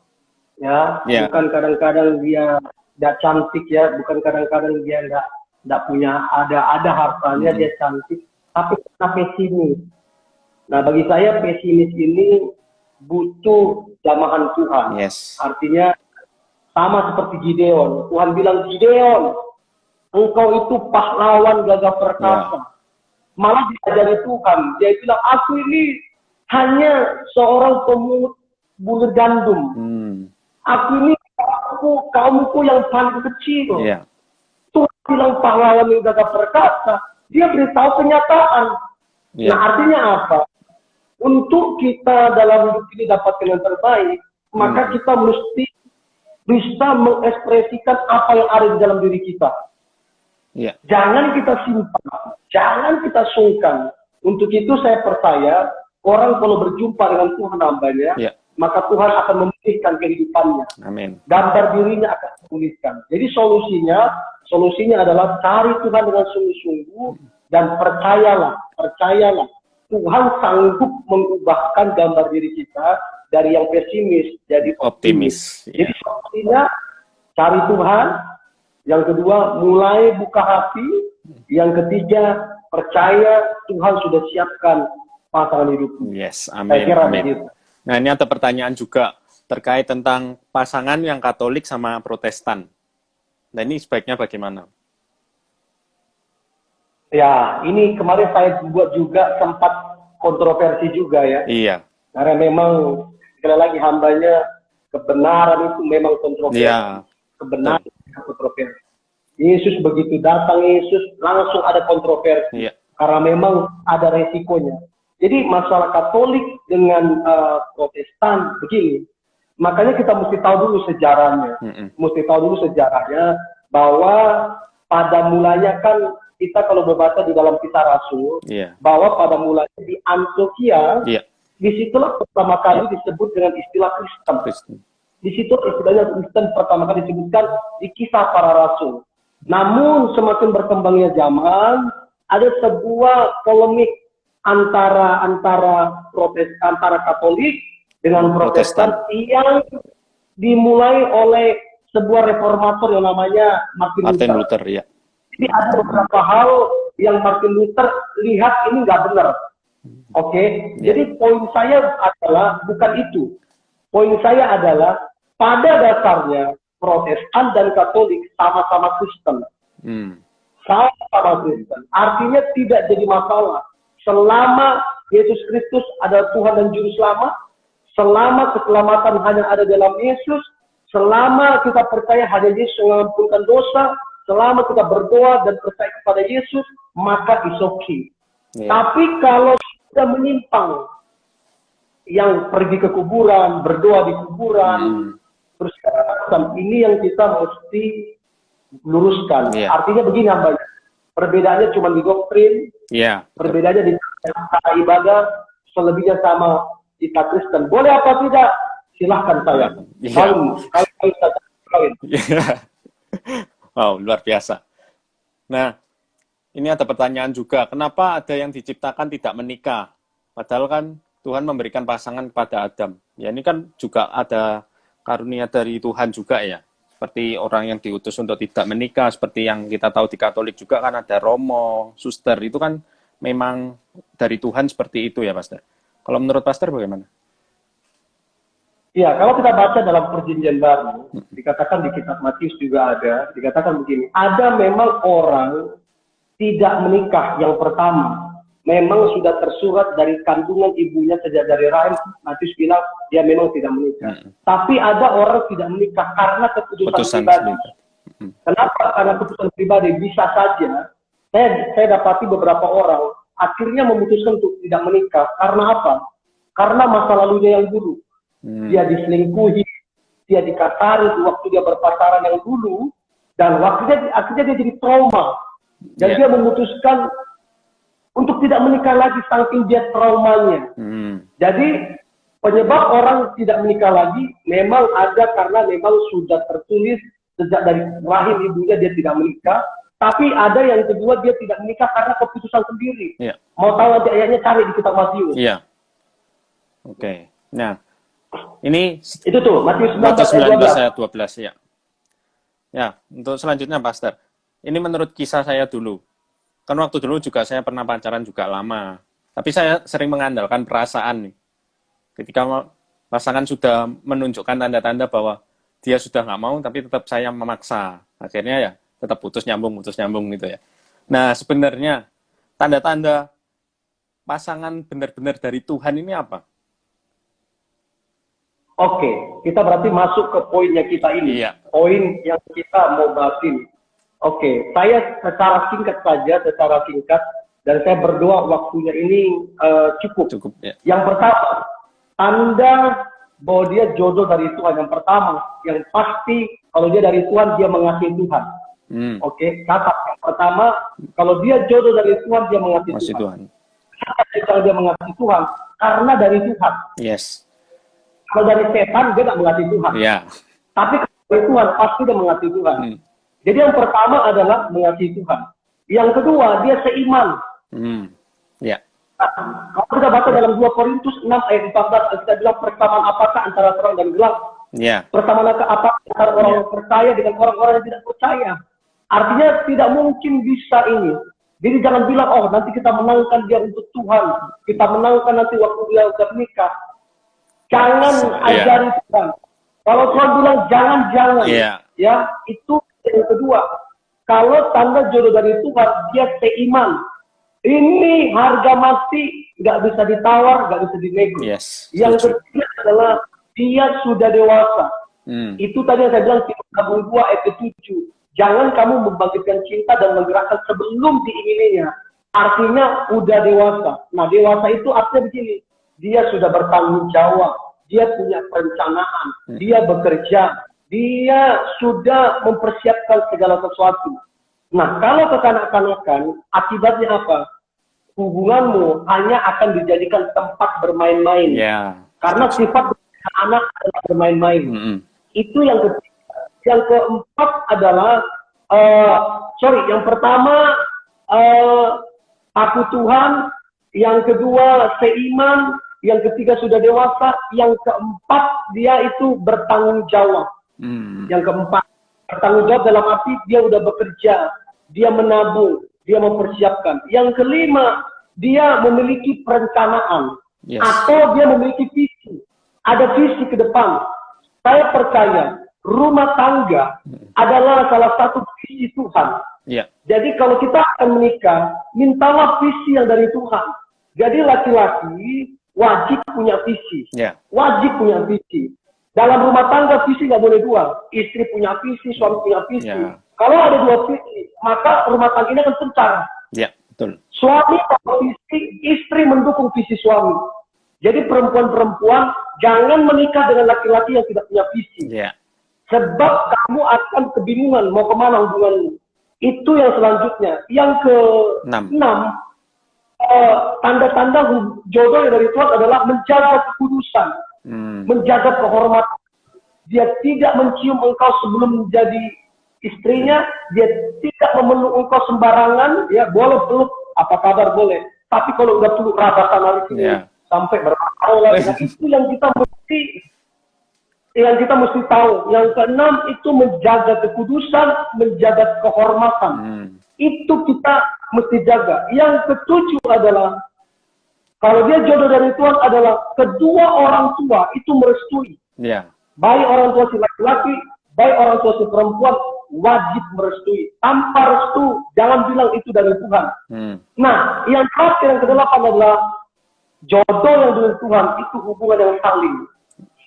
ya, bukan kadang-kadang dia nggak cantik ya, bukan kadang-kadang dia nggak punya ada hartanya dia cantik, tapi karena pesimis. Nah, bagi saya pesimis ini butuh jamahan Tuhan. Yes. Artinya sama seperti Gideon. Tuhan bilang, Gideon, engkau itu pahlawan gagah perkasa. Yeah. Malah diajari Tuhan. Dia bilang, aku ini hanya seorang pemungut bulir gandum. Aku ini kaumku yang paling kecil. Yeah. Tuhan bilang pahlawan yang gagah perkasa. Dia beritahu kenyataan. Yeah. Nah, artinya apa? Untuk kita dalam hidup ini dapatkan yang terbaik, maka kita mesti bisa mengekspresikan apa yang ada di dalam diri kita. Yeah. Jangan kita simpan, jangan kita sungkan. Untuk itu saya percaya, orang kalau berjumpa dengan Tuhan hambanya, maka Tuhan akan memulihkan kehidupannya. Amin. Gambar dirinya akan dipulihkan. Jadi solusinya adalah cari Tuhan dengan sungguh-sungguh, dan percayalah, Tuhan sanggup mengubahkan gambar diri kita dari yang pesimis jadi optimis. Jadi solusinya cari Tuhan. Yang kedua, mulai buka hati. Yang ketiga, percaya Tuhan sudah siapkan pasangan hidupmu. Yes, amin. Saya kira amin. begitu. Nah, ini ada pertanyaan juga terkait tentang pasangan yang Katolik sama Protestan. Nah, ini sebaiknya bagaimana? Ya, ini kemarin saya buat juga sempat kontroversi juga ya. Iya. Karena memang sekali lagi hambanya kebenaran itu memang kontroversi. Iya. Kebenaran kontroversi. Yesus begitu datang, Yesus langsung ada kontroversi. Karena memang ada resikonya. Jadi masalah Katolik dengan Protestan begini. Makanya kita mesti tahu dulu sejarahnya. Mesti tahu dulu sejarahnya bahwa pada mulanya kan kita kalau membaca di dalam Kisah Rasul, bahwa pada mulanya di Antioquia, disitulah pertama kali disebut dengan istilah Kristen. Di situ istilahnya Kristen pertama kali disebutkan di Kisah Para Rasul. Namun semakin berkembangnya zaman, ada sebuah polemik antara Katolik dengan Protestan yang dimulai oleh sebuah reformator yang namanya Martin Luther. Jadi ada beberapa hal yang Martin Luther lihat ini nggak benar. Oke? Jadi poin saya adalah bukan itu. Poin saya adalah pada dasarnya Protestan dan Katolik sama-sama Kristen. Sama-sama Kristen. Artinya tidak jadi masalah. Selama Yesus Kristus adalah Tuhan dan Juru Selamat, selama keselamatan hanya ada dalam Yesus, selama kita percaya hanya Yesus yang mengampunkan dosa, selama kita berdoa dan percaya kepada Yesus, maka it's okay. Tapi kalau kita menyimpang, yang pergi ke kuburan, berdoa di kuburan, terus ini yang kita mesti luruskan. Artinya begini hambanya, perbedaannya cuma di doktrin, perbedaannya di cara ibadah, selebihnya sama kita Kristen. Boleh apa tidak? Silahkan saya. Kawin. Wow, luar biasa. Nah, ini ada pertanyaan juga, kenapa ada yang diciptakan tidak menikah? Padahal kan Tuhan memberikan pasangan kepada Adam. Ya, ini kan juga ada karunia dari Tuhan juga ya. Seperti orang yang diutus untuk tidak menikah, seperti yang kita tahu di Katolik juga kan ada romo, suster, itu kan memang dari Tuhan seperti itu ya, Pastor. Kalau menurut Pastor bagaimana? Ya, kalau kita baca dalam Perjanjian Baru, dikatakan di kitab Matius juga ada, dikatakan begini, ada memang orang tidak menikah yang pertama, memang sudah tersurat dari kandungan ibunya sejak dari rahim, Matius bilang dia memang tidak menikah. Tapi ada orang tidak menikah karena keputusan pribadi. Kenapa? Karena keputusan pribadi. Bisa saja, saya dapati beberapa orang akhirnya memutuskan untuk tidak menikah. Karena apa? Karena masa lalunya yang buruk. Dia diselingkuhi, dia dikasari waktu dia berpacaran yang dulu, dan akhirnya dia jadi trauma. Dan dia memutuskan untuk tidak menikah lagi saking dia traumanya. Jadi penyebab orang tidak menikah lagi memang ada karena memang sudah tertulis sejak dari rahim ibunya dia tidak menikah. Tapi ada yang kedua dia tidak menikah karena keputusan sendiri. Mau tahu nanti ayatnya cari di kitab Matius. Oke. Nah, ini itu tuh Matius 19 ayat 12 ya. Ya, untuk selanjutnya Pastor. Ini menurut kisah saya dulu. Kan waktu dulu juga saya pernah pacaran juga lama. Tapi saya sering mengandalkan perasaan nih. Ketika pasangan sudah menunjukkan tanda-tanda bahwa dia sudah nggak mau, tapi tetap saya memaksa. Akhirnya ya tetap putus nyambung gitu ya. Nah, sebenarnya tanda-tanda pasangan benar-benar dari Tuhan ini apa? Oke, kita berarti masuk ke poinnya kita ini. Poin yang kita mau bahas ini. Oke, saya secara singkat, dan saya berdoa waktunya ini cukup. Yang pertama, tanda bahwa dia jodoh dari Tuhan. Yang pertama, yang pasti kalau dia dari Tuhan, dia mengasihi Tuhan. Oke, catat. Yang pertama, kalau dia jodoh dari Tuhan, dia mengasihi Tuhan. Kenapa dia mengasihi Tuhan? Karena dari Tuhan. Kalau dari setan, dia tidak mengasihi Tuhan. Tapi kalau dari Tuhan, pasti dia mengasihi Tuhan. Jadi yang pertama adalah mengasihi Tuhan. Yang kedua, dia seiman. Kalau kita baca dalam 2 Korintus 6 ayat 14, kita bilang persamaan apakah antara terang dan gelap? Persamaan apakah antara orang percaya dengan orang-orang yang tidak percaya? Artinya tidak mungkin bisa ini. Jadi jangan bilang, oh nanti kita menangkan dia untuk Tuhan. Kita menangkan nanti waktu dia sudah menikah. Jangan ajari Tuhan. Kalau Tuhan bilang jangan, ya itu yang kedua. Kalau tanda jodoh dari Tuhan, dia seiman. Ini harga mati, nggak bisa ditawar, nggak bisa dinego. Yang ketiga adalah dia sudah dewasa. Itu tadi yang saya bilang tabung 2 ayat 7. Jangan kamu membangkitkan cinta dan menggerakkan sebelum diingininya. Artinya udah dewasa. Nah dewasa itu artinya begini. Dia sudah bertanggung jawab, dia punya perencanaan, dia bekerja, dia sudah mempersiapkan segala sesuatu. Nah, kalau kekanak-kanakan, akibatnya apa? Hubunganmu hanya akan dijadikan tempat bermain-main. Karena sifat anak adalah bermain-main. Itu yang ketiga. Yang keempat adalah, yang pertama, takut Tuhan. Yang kedua, seiman. Yang ketiga, sudah dewasa. Yang keempat, dia itu bertanggung jawab. Yang keempat, bertanggung jawab dalam arti dia udah bekerja. Dia menabung. Dia mempersiapkan. Yang kelima, dia memiliki perencanaan. Atau dia memiliki visi. Ada visi ke depan. Saya percaya, rumah tangga adalah salah satu visi Tuhan. Jadi kalau kita akan menikah, mintalah visi yang dari Tuhan. Jadi laki-laki wajib punya visi. Wajib punya visi. Dalam rumah tangga visi nggak boleh dua. Istri punya visi, suami punya visi. Kalau ada dua visi, maka rumah tangga ini akan pencar. Suami punya visi, istri mendukung visi suami. Jadi perempuan-perempuan jangan menikah dengan laki-laki yang tidak punya visi. Sebab kamu akan kebingungan mau kemana hubunganmu. Itu yang selanjutnya. Yang ke-6, tanda-tanda jodoh yang dari Tuhan adalah menjaga kekudusan, menjaga kehormatan. Dia tidak mencium engkau sebelum menjadi istrinya, dia tidak memeluk engkau sembarangan, ya boleh peluk, apa kabar boleh. Tapi kalau udah peluk raba sana sini, sampai berapa tahun lagi, nah, itu yang kita mesti tahu. Yang keenam itu menjaga kekudusan, menjaga kehormatan. Itu kita mesti jaga. Yang ketujuh adalah, kalau dia jodoh dari Tuhan adalah kedua orang tua itu merestui. Baik orang tua si laki-laki, baik orang tua si perempuan, wajib merestui. Tanpa restu, jangan bilang itu dari Tuhan. Nah, yang terakhir, yang kedelapan adalah jodoh yang dari Tuhan itu hubungan yang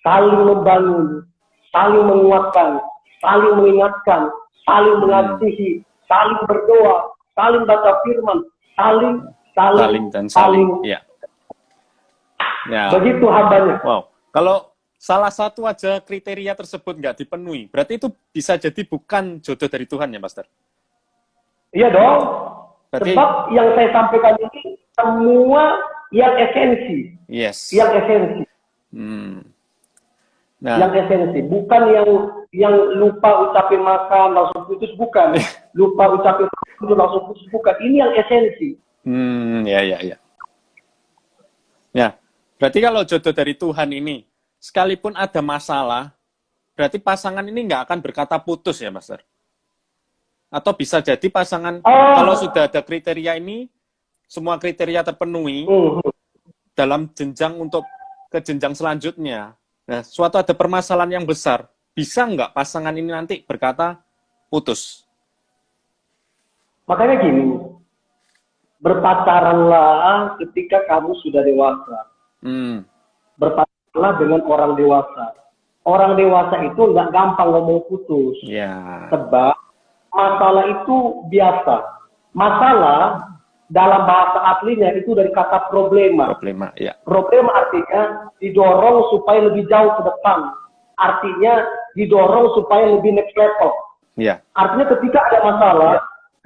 saling membangun, saling menguatkan, saling mengingatkan, saling mengasihi, saling berdoa, saling baca firman, saling. Ya. Begitu hambanya. Wow. Kalau salah satu aja kriteria tersebut nggak dipenuhi, berarti itu bisa jadi bukan jodoh dari Tuhan ya, Pastor? Iya dong. Berarti, sebab yang saya sampaikan ini semua yang esensi. Yes. Yang esensi. Nah. Yang esensi, bukan yang lupa ucapin makan langsung putus, bukan. Lupa ucapin langsung putus, bukan. Ini yang esensi. Ya. Ya, berarti kalau jodoh dari Tuhan ini, sekalipun ada masalah, berarti pasangan ini nggak akan berkata putus ya, Master? Atau bisa jadi pasangan, kalau sudah ada kriteria ini, semua kriteria terpenuhi, dalam jenjang untuk ke jenjang selanjutnya, nah, suatu ada permasalahan yang besar, bisa nggak pasangan ini nanti berkata putus? Makanya gini, berpacaranlah ketika kamu sudah dewasa. Berpacaranlah dengan orang dewasa. Orang dewasa itu nggak gampang ngomong putus. Sebab masalah itu biasa. Masalah dalam bahasa aslinya itu dari kata problema. Problema artinya didorong supaya lebih jauh ke depan. Artinya didorong supaya lebih next level. Artinya ketika ada masalah,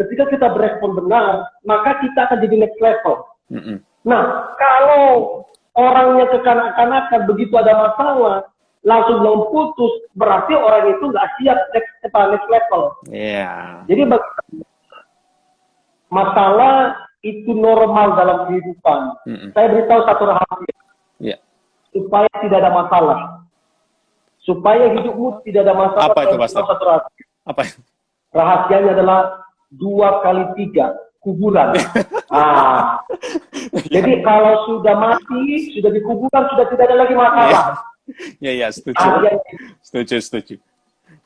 ketika kita berespon benar, maka kita akan jadi next level. Nah, kalau orangnya kekanak-kanakan, begitu ada masalah, langsung belum putus, berarti orang itu nggak siap next level. Jadi masalah itu normal dalam kehidupan. Saya beritahu satu rahasia. Supaya tidak ada masalah. Supaya hidupmu tidak ada masalah. Apa itu, Pastor? Satu rahasia. Apa? Rahasianya adalah 2 kali 3 kuburan. Jadi kalau sudah mati, sudah di kuburan, sudah tidak ada lagi masalah. Setuju.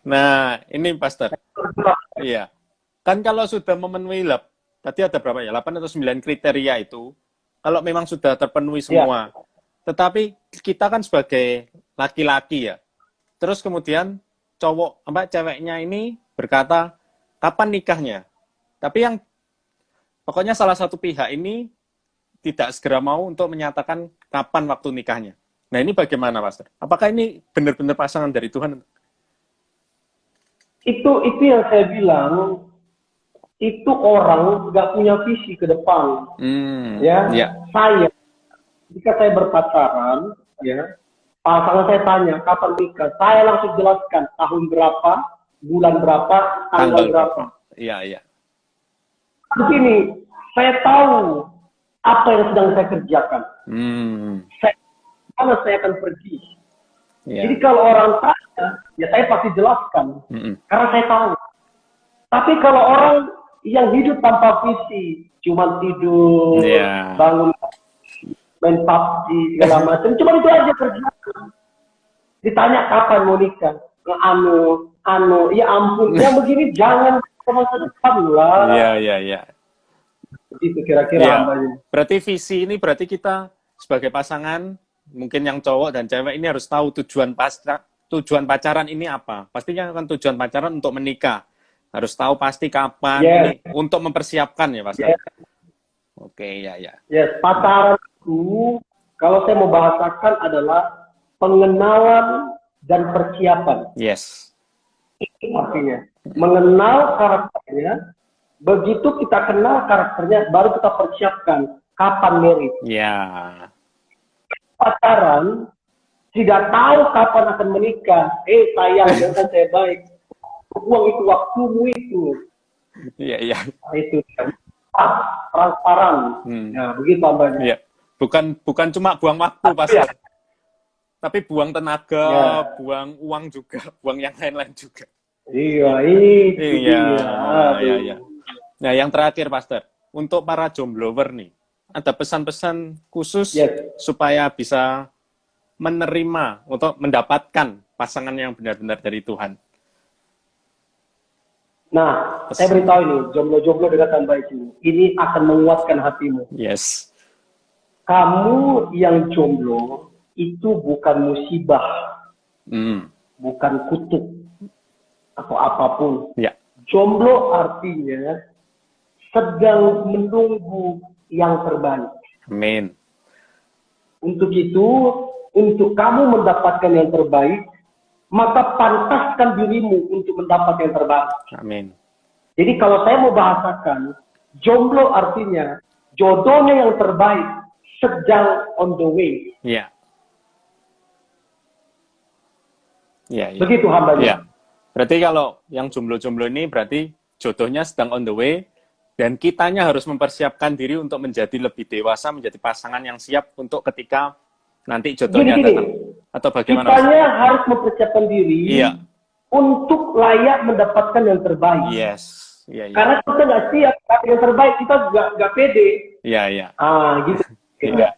Nah, ini Pastor. Kan kalau sudah memenuhi tadi ada berapa ya? 8 atau 9 kriteria itu, kalau memang sudah terpenuhi semua. Tetapi kita kan sebagai laki-laki ya. Terus kemudian ceweknya ini berkata, kapan nikahnya? Tapi yang pokoknya salah satu pihak ini tidak segera mau untuk menyatakan kapan waktu nikahnya. Nah, ini bagaimana, Pastor? Apakah ini benar-benar pasangan dari Tuhan? Itu yang saya bilang. Itu orang nggak punya visi ke depan. Saya, jika saya berpacaran, pasangan saya tanya kapan nikah, saya langsung jelaskan tahun berapa, bulan berapa, tanggal berapa. Begini, saya tahu apa yang sedang saya kerjakan. Mana saya akan pergi. Jadi kalau orang tanya, ya saya pasti jelaskan, karena saya tahu. Tapi kalau orang yang hidup tanpa visi, cuma tidur, bangun, main PUBG, segala macam, cuma itu aja kerjaan. Ditanya kapan mau nikah, ya ampun, yang begini jangan ke masa depan lah. Itu kira-kira. Berarti visi ini berarti kita sebagai pasangan, mungkin yang cowok dan cewek ini harus tahu tujuan pacaran ini apa. Pastinya kan tujuan pacaran untuk menikah. Harus tahu pasti kapan ini untuk mempersiapkan ya, Mas. Pacaran itu kalau saya mau bahasakan adalah pengenalan dan persiapan. Itu artinya mengenal karakternya, begitu kita kenal karakternya, baru kita persiapkan kapan married. Pacaran tidak tahu kapan akan menikah. Sayang, jangan saya baik. buang itu waktumu itu. Iya, iya. Nah, itu transparan. Ya, begitu hambanya. Iya. Bukan cuma buang waktu, Pastor. Tapi buang tenaga, buang uang juga, buang yang lain-lain juga. Iya, itu Iya, dia. iya. Nah, yang terakhir, Pastor. Untuk para jomblower nih, ada pesan-pesan khusus supaya bisa menerima atau mendapatkan pasangan yang benar-benar dari Tuhan. Nah, saya beritahu ini, jomblo-jomblo dengarkan baik ini. Ini akan menguatkan hatimu. Yes. Kamu yang jomblo itu bukan musibah, bukan kutuk atau apapun. Ya. Jomblo artinya sedang menunggu yang terbaik. Amin. Untuk itu, untuk kamu mendapatkan yang terbaik, maka pantaskan dirimu untuk mendapat yang terbaik. Amin. Jadi kalau saya mau bahasakan, jomblo artinya jodohnya yang terbaik sedang on the way. Iya. Iya, iya. Begitu hambanya. Iya. Berarti kalau yang jomblo-jomblo ini berarti jodohnya sedang on the way, dan kitanya harus mempersiapkan diri untuk menjadi lebih dewasa, menjadi pasangan yang siap untuk ketika nanti jodohnya datang. Atau bagaimana? Kitanya harus mempersiapkan diri untuk layak mendapatkan yang terbaik. Yes. Iya, iya. Karena kita nggak siap yang terbaik, kita nggak pede. Iya, iya. Gitu. Iya.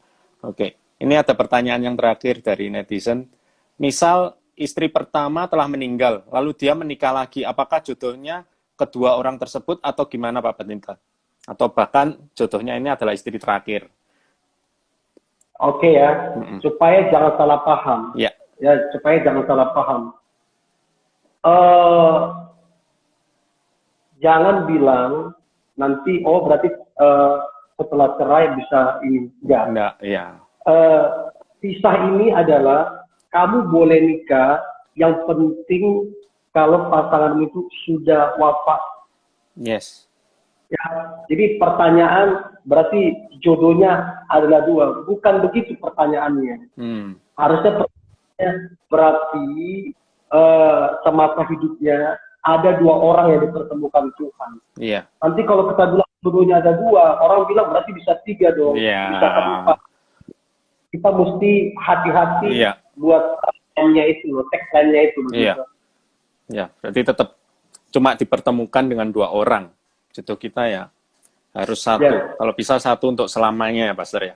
Oke. Ini ada pertanyaan yang terakhir dari netizen. Misal istri pertama telah meninggal, lalu dia menikah lagi, apakah jodohnya kedua orang tersebut atau gimana Pak Pendeta? Atau bahkan jodohnya ini adalah istri terakhir? Oke ya, supaya jangan salah paham. Ya, supaya jangan salah paham. Jangan bilang nanti, berarti setelah cerai bisa ini. Enggak, ya. Pisah ini adalah kamu boleh nikah, yang penting kalau pasanganmu itu sudah wafat. Yes. Ya, jadi pertanyaan berarti jodohnya adalah dua. Bukan begitu pertanyaannya. Harusnya pertanyaannya berarti semasa hidupnya ada dua orang yang dipertemukan Tuhan. Iya. Nanti kalau kita bilang jodohnya ada dua, orang bilang berarti bisa tiga dong. Iya. Bisa keempat. Kita mesti hati-hati buat tagline-nya itu, tagline-nya itu. Iya. Ya, berarti tetap cuma dipertemukan dengan dua orang. Jodoh kita ya harus satu. Kalau bisa satu untuk selamanya ya, Pastor ya.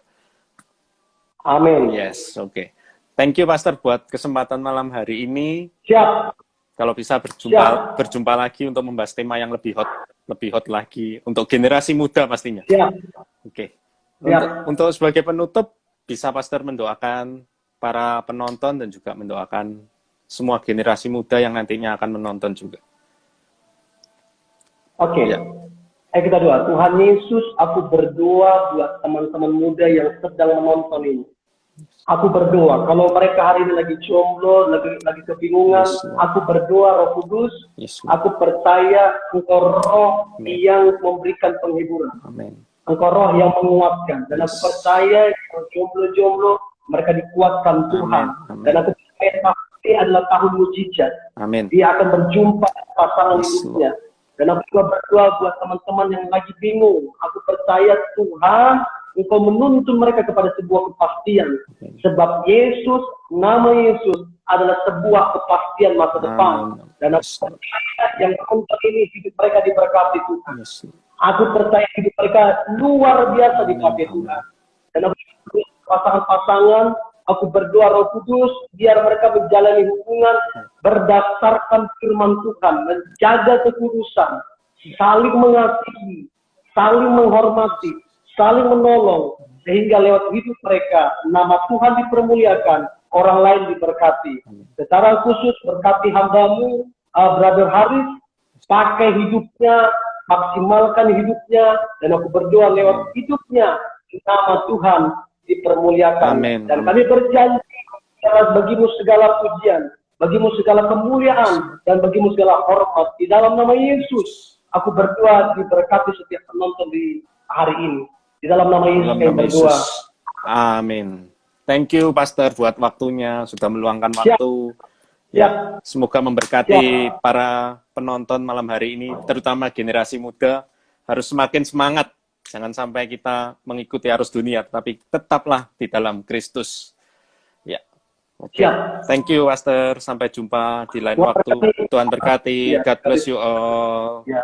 Amin. Yes, oke. Thank you, Pastor, buat kesempatan malam hari ini. Siap. Kalau bisa berjumpa lagi untuk membahas tema yang lebih hot lagi untuk generasi muda pastinya. Siap. Oke. Untuk sebagai penutup, bisa Pastor mendoakan para penonton dan juga mendoakan semua generasi muda yang nantinya akan menonton juga. Oke. Ayo kita doa. Tuhan Yesus, aku berdoa buat teman-teman muda yang sedang menonton ini. Aku berdoa, kalau mereka hari ini lagi jomblo, lagi kebingungan, aku berdoa Roh Kudus, aku percaya Engkau Roh yang memberikan penghiburan. Amin. Engkau Roh yang menguatkan. Dan aku percaya jomblo-jomblo, mereka dikuatkan Tuhan. Dan aku percaya ini adalah tahun mujizat. Amin. Dia akan berjumpa pasangan hidupnya. Dan aku juga berdoa buat teman-teman yang lagi bingung. Aku percaya Tuhan, Engkau menuntun mereka kepada sebuah kepastian. Sebab Yesus, nama Yesus adalah sebuah kepastian masa depan. Dan aku percaya yang menonton ini hidup mereka diberkati Tuhan. Aku percaya hidup mereka luar biasa dipakai Tuhan. Dan aku pasangan-pasangan, aku berdoa Roh Kudus, biar mereka menjalani hubungan berdasarkan firman Tuhan, menjaga kekudusan, saling mengasihi, saling menghormati, saling menolong, sehingga lewat hidup mereka, nama Tuhan dipermuliakan, orang lain diberkati. Secara khusus berkati hambamu, Brother Haris, pakai hidupnya, maksimalkan hidupnya, dan aku berdoa lewat hidupnya, nama Tuhan dipermuliakan. Amin. Dan kami berjanji, bagimu segala pujian, bagimu segala kemuliaan, dan bagimu segala hormat. Di dalam nama Yesus, aku berdoa diberkati setiap penonton di hari ini. Di dalam nama Yesus kami berdoa. Amin. Thank you, Pastor, buat waktunya. Sudah meluangkan waktu Ya, semoga memberkati para penonton malam hari ini, terutama generasi muda, harus semakin semangat. Jangan sampai kita mengikuti arus dunia, tapi tetaplah di dalam Kristus. Ya, oke. Siap. Thank you, Pastor. Sampai jumpa di lain waktu. Tuhan berkati. God bless you all. Ya.